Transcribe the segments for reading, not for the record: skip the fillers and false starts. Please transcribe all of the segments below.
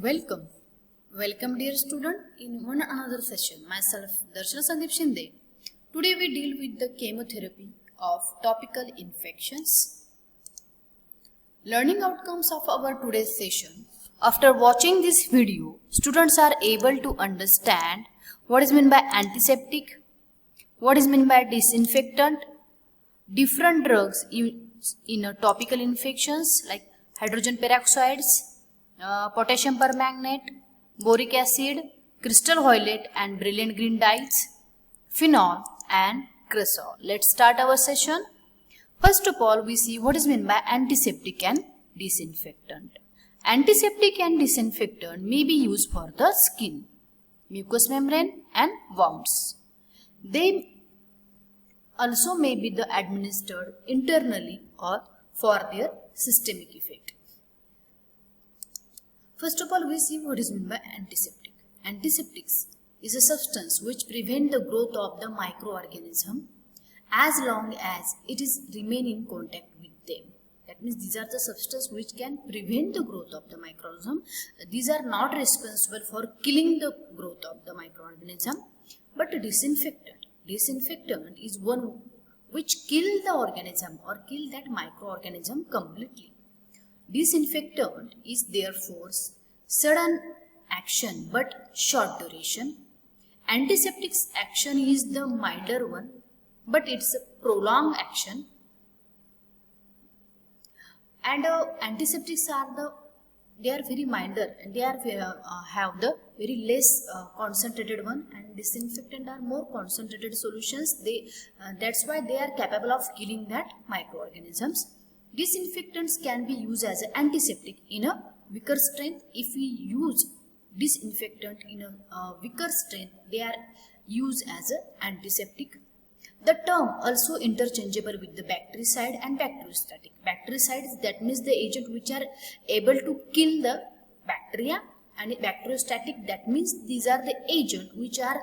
Welcome. Welcome dear student in one another session. Myself Darshana Sandeep Shinde. Today we deal with the chemotherapy of topical infections. Learning outcomes of our today's session. After watching this video, students are able to understand what is meant by antiseptic, what is meant by disinfectant, different drugs in topical infections like hydrogen peroxides, potassium permanganate, boric acid, crystal violet and brilliant green dyes, phenol and cresol. Let's start our session. First of all, we see what is meant by antiseptic and disinfectant. Antiseptic and disinfectant may be used for the skin, mucous membrane and wounds. They also may be administered internally or for their systemic effect. First of all, we see what is meant by antiseptic. Antiseptics is a substance which prevents the growth of the microorganism as long as it is remain in contact with them. That means these are the substances which can prevent the growth of the microorganism. These are not responsible for killing the growth of the microorganism, but a disinfectant. Disinfectant is one which kill the organism or kill that microorganism completely. Disinfectant is therefore sudden action but short duration. Antiseptic's action is the milder one, but it's a prolonged action. And antiseptics are very milder and they are have the very less concentrated one, and disinfectant are more concentrated solutions. That's why they are capable of killing that microorganisms. Disinfectants can be used as an antiseptic in a weaker strength. If we use disinfectant in a weaker strength, they are used as an antiseptic. The term also interchangeable with the bactericide and bacteriostatic. Bactericides, that means the agent which are able to kill the bacteria, and bacteriostatic, that means these are the agent which are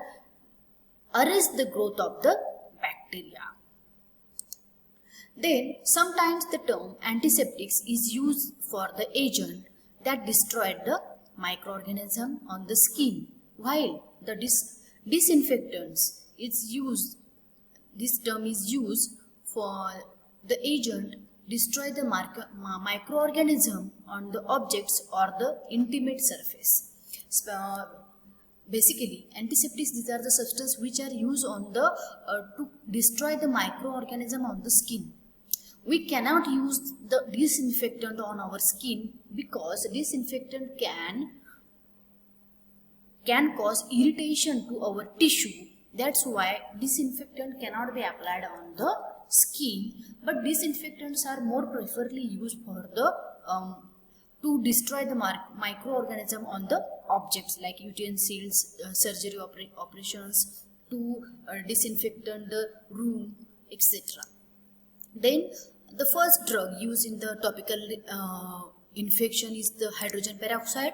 arrest the growth of the bacteria. Then sometimes the term antiseptics is used for the agent that destroyed the microorganism on the skin, while the disinfectants is used. This term is used for the agent destroy the microorganism on the objects or the intimate surface. Basically, antiseptics, these are the substances which are used on the to destroy the microorganism on the skin. We cannot use the disinfectant on our skin because disinfectant can cause irritation to our tissue. That's why disinfectant cannot be applied on the skin, but disinfectants are more preferably used for the to destroy the microorganism on the objects like utensils, surgery operations, to disinfectant the room, etc. Then the first drug used in the topical infection is the hydrogen peroxide.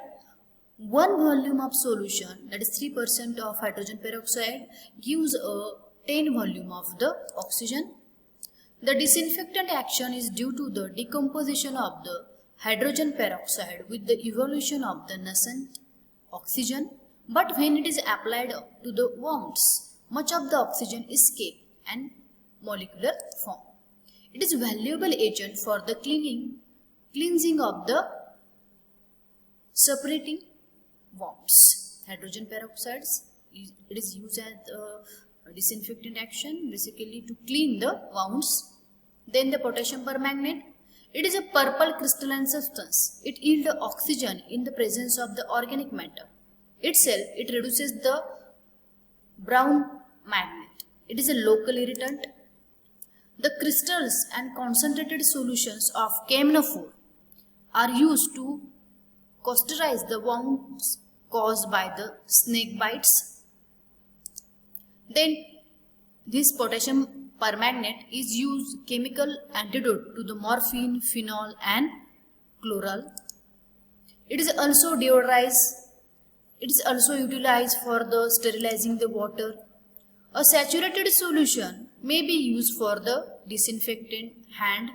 1 volume of solution, that is 3% of hydrogen peroxide, gives a 10 volume of the oxygen. The disinfectant action is due to the decomposition of the hydrogen peroxide with the evolution of the nascent oxygen, but when it is applied to the wounds, much of the oxygen escapes and molecular form. It is a valuable agent for the cleansing of the separating wounds. Hydrogen peroxides, it is used as a disinfectant action, basically to clean the wounds. Then the potassium permanganate, it is a purple crystalline substance. It yields oxygen in the presence of the organic matter. Itself, it reduces the brown magnet. It is a local irritant. The crystals and concentrated solutions of camphor are used to cauterize the wounds caused by the snake bites. Then this potassium permanganate is used chemical antidote to the morphine, phenol and chloral. It is also deodorized. It is also utilized for the sterilizing the water. A saturated solution may be used for the disinfectant hand.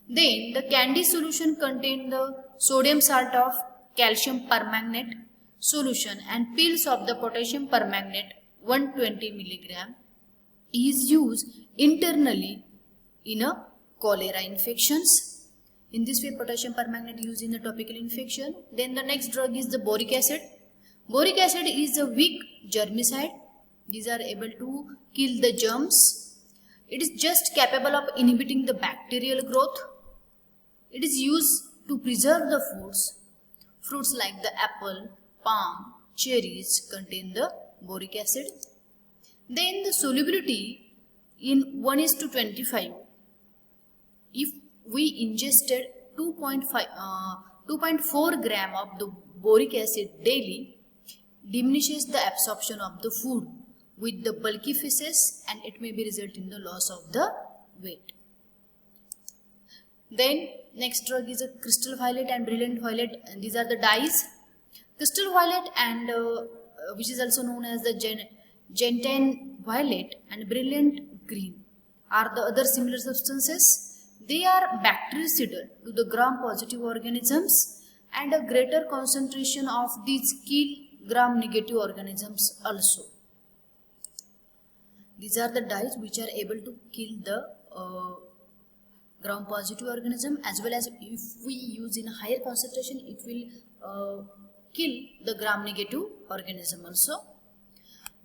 Then the candy solution contains the sodium salt of calcium permanganate solution and pills of the potassium permanganate 120 milligram is used internally in a cholera infections. In this way, potassium permanganate used in the topical infection. Then the next drug is the boric acid. Boric acid is a weak germicide. These are able to kill the germs. It is just capable of inhibiting the bacterial growth. It is used to preserve the foods. Fruits like the apple, palm, cherries contain the boric acid. Then the solubility in 1:25. If we ingested 2.4 gram of the boric acid daily, diminishes the absorption of the food with the bulky feces and it may be result in the loss of the weight. Then next drug is a crystal violet and brilliant violet, and these are the dyes. Crystal violet and which is also known as the gentian violet and brilliant green are the other similar substances. They are bactericidal to the gram-positive organisms, and a greater concentration of these kill gram-negative organisms also. These are the dyes which are able to kill the gram-positive organism, as well as if we use in a higher concentration, it will kill the gram-negative organism also.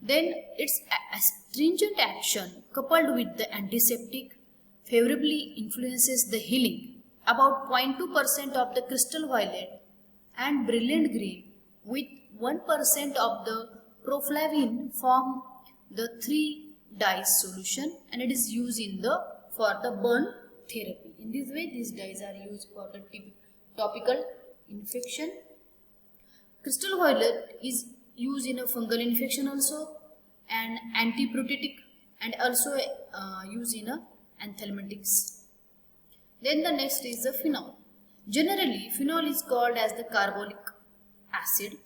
Then its astringent action coupled with the antiseptic favorably influences the healing. About 0.2% of the crystal violet and brilliant green with 1% of the proflavin form the 3 dyes solution, and it is used in the for the burn therapy. In this way, these dyes are used for the topical infection. Crystal violet is used in a fungal infection also, and antiprotetic, and also used in a anthelmintics. Then the next is the phenol. Generally, phenol is called as the carbolic acid.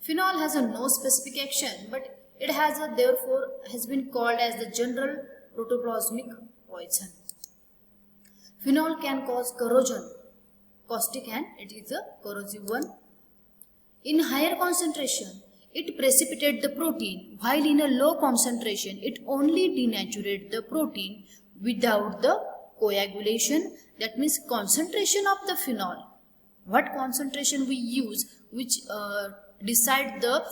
Phenol has a no specific action, but it has a, therefore has been called as the general protoplasmic poison. Phenol can cause corrosion, caustic, and it is a corrosive one. In higher concentration, it precipitates the protein, while in a low concentration, it only denaturates the protein without the coagulation. That means concentration of the phenol. What concentration we use, which decide the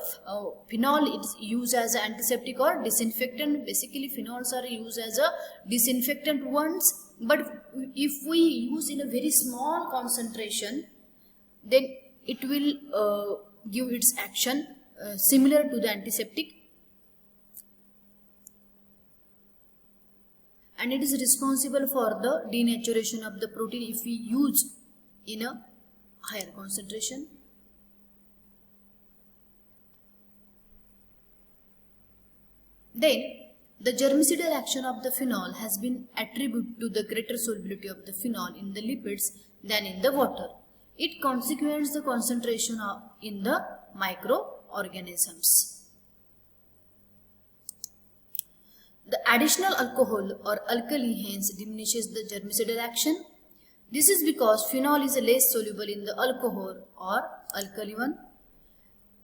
phenol is used as an antiseptic or disinfectant. Basically, phenols are used as a disinfectant ones, but if we use in a very small concentration, then it will give its action similar to the antiseptic, and it is responsible for the denaturation of the protein if we use in a higher concentration. Then the germicidal action of the phenol has been attributed to the greater solubility of the phenol in the lipids than in the water. It consequents the concentration in the microorganisms. The additional alcohol or alkali hence diminishes the germicidal action. This is because phenol is less soluble in the alcohol or alkali one.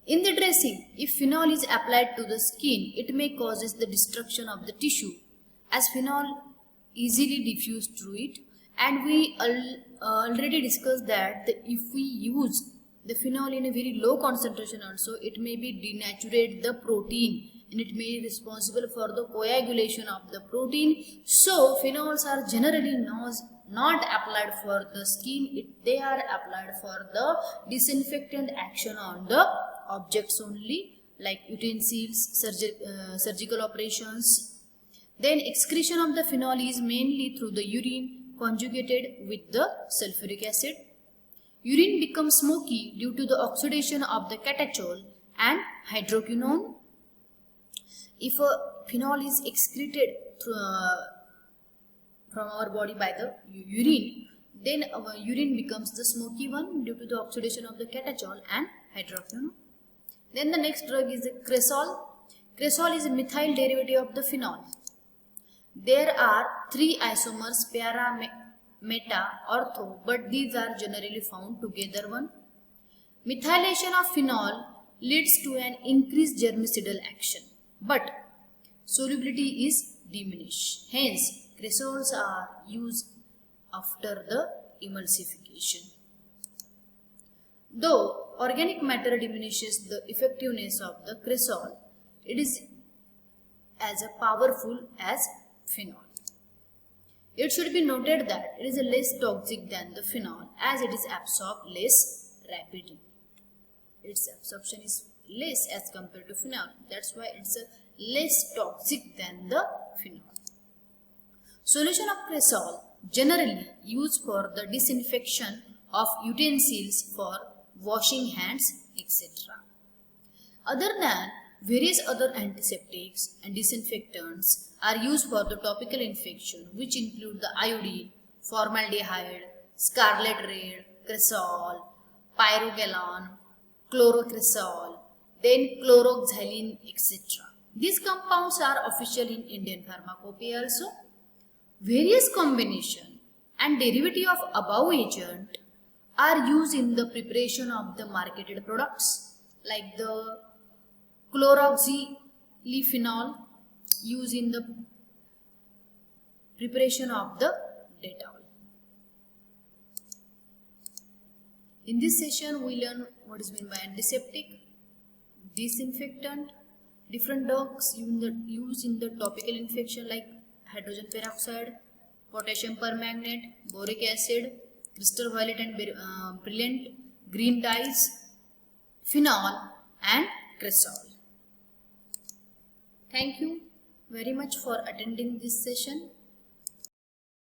In the dressing, if phenol is applied to the skin, it may cause the destruction of the tissue, as phenol easily diffuse through it. And we already discussed that if we use the phenol in a very low concentration also, it may be denaturate the protein and it may be responsible for the coagulation of the protein. So phenols are generally not applied for the skin, they are applied for the disinfectant action on the objects only, like utensils, surgical operations. Then excretion of the phenol is mainly through the urine conjugated with the sulfuric acid. Urine becomes smoky due to the oxidation of the catechol and hydroquinone. If a phenol is excreted from our body by the urine, then our urine becomes the smoky one due to the oxidation of the catechol and hydroquinone. Then the next drug is the cresol. Cresol is a methyl derivative of the phenol. There are 3 isomers, para, meta, ortho, but these are generally found together one. Methylation of phenol leads to an increased germicidal action, but solubility is diminished. Hence, cresols are used after the emulsification. Though organic matter diminishes the effectiveness of the cresol, it is as powerful as phenol. It should be noted that it is less toxic than the phenol as it is absorbed less rapidly. Its absorption is less as compared to phenol. That's why it's less toxic than the phenol. Solution of cresol generally used for the disinfection of utensils for washing hands, etc. Other than various other antiseptics and disinfectants are used for the topical infection, which include the iodine, formaldehyde, scarlet red, cresol, pyrogalon, chlorocresol, then chloroxylene, etc. These compounds are official in Indian pharmacopoeia also. Various combination and derivative of above agent are used in the preparation of the marketed products like the chloroxyliphenol used in the preparation of the Dettol. In this session, we learn what is meant by antiseptic, disinfectant, different drugs used in the topical infection like hydrogen peroxide, potassium permanganate, boric acid, crystal violet and brilliant green dyes, phenol and cresol. Thank you very much for attending this session.